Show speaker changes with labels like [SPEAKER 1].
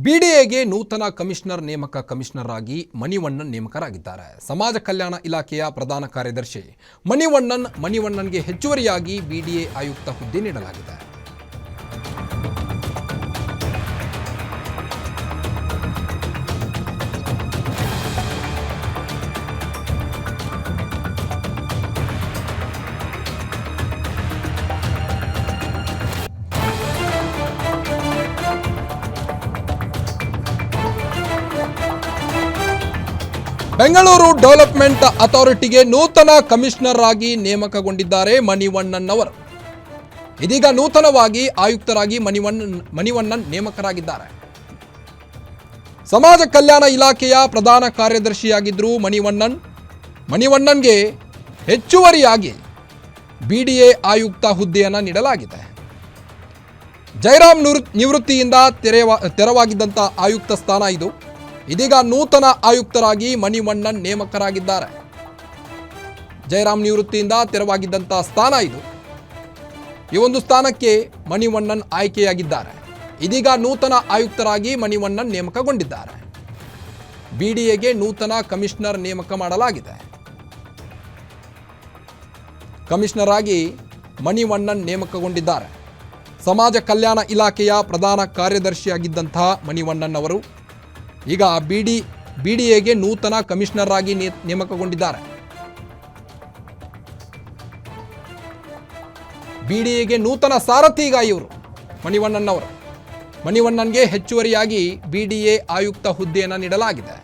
[SPEAKER 1] ಬಿಡಿಎಗೆ ನೂತನ ಕಮಿಷನರ್ ಆಗಿ ಮಣಿವಣ್ಣನ್ ನೇಮಕರಾಗಿದ್ದಾರೆ. ಸಮಾಜ ಕಲ್ಯಾಣ ಇಲಾಖೆಯ ಪ್ರಧಾನ ಕಾರ್ಯದರ್ಶಿ ಮಣಿವಣ್ಣನ್ಗೆ ಹೆಚ್ಚುವರಿಯಾಗಿ ಬಿಡಿಎ ಆಯುಕ್ತ ಹುದ್ದೆ ನೀಡಲಾಗಿದೆ. ಬೆಂಗಳೂರು ಡೆವಲಪ್ಮೆಂಟ್ ಅಥಾರಿಟಿಗೆ ನೂತನ ಕಮಿಷನರ್ ಆಗಿ ನೇಮಕಗೊಂಡಿದ್ದಾರೆ ಮಣಿವಣ್ಣನ್ ಅವರು. ಇದೀಗ ನೂತನವಾಗಿ ಆಯುಕ್ತರಾಗಿ ಮಣಿವಣ್ಣನ್ ನೇಮಕರಾಗಿದ್ದಾರೆ. ಸಮಾಜ ಕಲ್ಯಾಣ ಇಲಾಖೆಯ ಪ್ರಧಾನ ಕಾರ್ಯದರ್ಶಿಯಾಗಿದ್ದರು ಮಣಿವಣ್ಣನ್ಗೆ ಹೆಚ್ಚುವರಿಯಾಗಿ ಬಿಡಿಎ ಆಯುಕ್ತ ಹುದ್ದೆಯನ್ನು ನೀಡಲಾಗಿದೆ. ಜಯರಾಮ್ ನಿವೃತ್ತಿಯಿಂದ ತೆರವಾಗಿದ್ದಂಥ ಆಯುಕ್ತ ಸ್ಥಾನ ಇದು. ಇದೀಗ ನೂತನ ಆಯುಕ್ತರಾಗಿ ಮಣಿವಣ್ಣನ್ ನೇಮಕರಾಗಿದ್ದಾರೆ. ಜಯರಾಮ್ ನಿವೃತ್ತಿಯಿಂದ ತೆರವಾಗಿದ್ದಂಥ ಸ್ಥಾನ ಇದು. ಈ ಒಂದು ಸ್ಥಾನಕ್ಕೆ ಮಣಿವಣ್ಣನ್ ಆಯ್ಕೆಯಾಗಿದ್ದಾರೆ. ಇದೀಗ ನೂತನ ಆಯುಕ್ತರಾಗಿ ಮಣಿವಣ್ಣನ್ ನೇಮಕಗೊಂಡಿದ್ದಾರೆ. ಬಿಡಿಎಗೆ ನೂತನ ಕಮಿಷನರ್ ನೇಮಕ ಮಾಡಲಾಗಿದೆ. ಕಮಿಷನರ್ ಆಗಿ ಮಣಿವಣ್ಣನ್ ನೇಮಕಗೊಂಡಿದ್ದಾರೆ. ಸಮಾಜ ಕಲ್ಯಾಣ ಇಲಾಖೆಯ ಪ್ರಧಾನ ಕಾರ್ಯದರ್ಶಿಯಾಗಿದ್ದಂತಹ ಮಣಿವಣ್ಣನ್ ಅವರು ಈಗ ಬಿಡಿಎಗೆ ನೂತನ ಕಮಿಷನರ್ ಆಗಿ ನೇಮಕಗೊಂಡಿದ್ದಾರೆ. ಬಿಡಿಎಗೆ ನೂತನ ಸಾರಥಿ ಈಗ ಇವರು ಮಣಿವಣ್ಣನ್ ಅವರು. ಮಣಿವಣ್ಣನ್ಗೆ ಹೆಚ್ಚುವರಿಯಾಗಿ ಬಿಡಿಎ ಆಯುಕ್ತ ಹುದ್ದೆಯನ್ನು ನೀಡಲಾಗಿದೆ.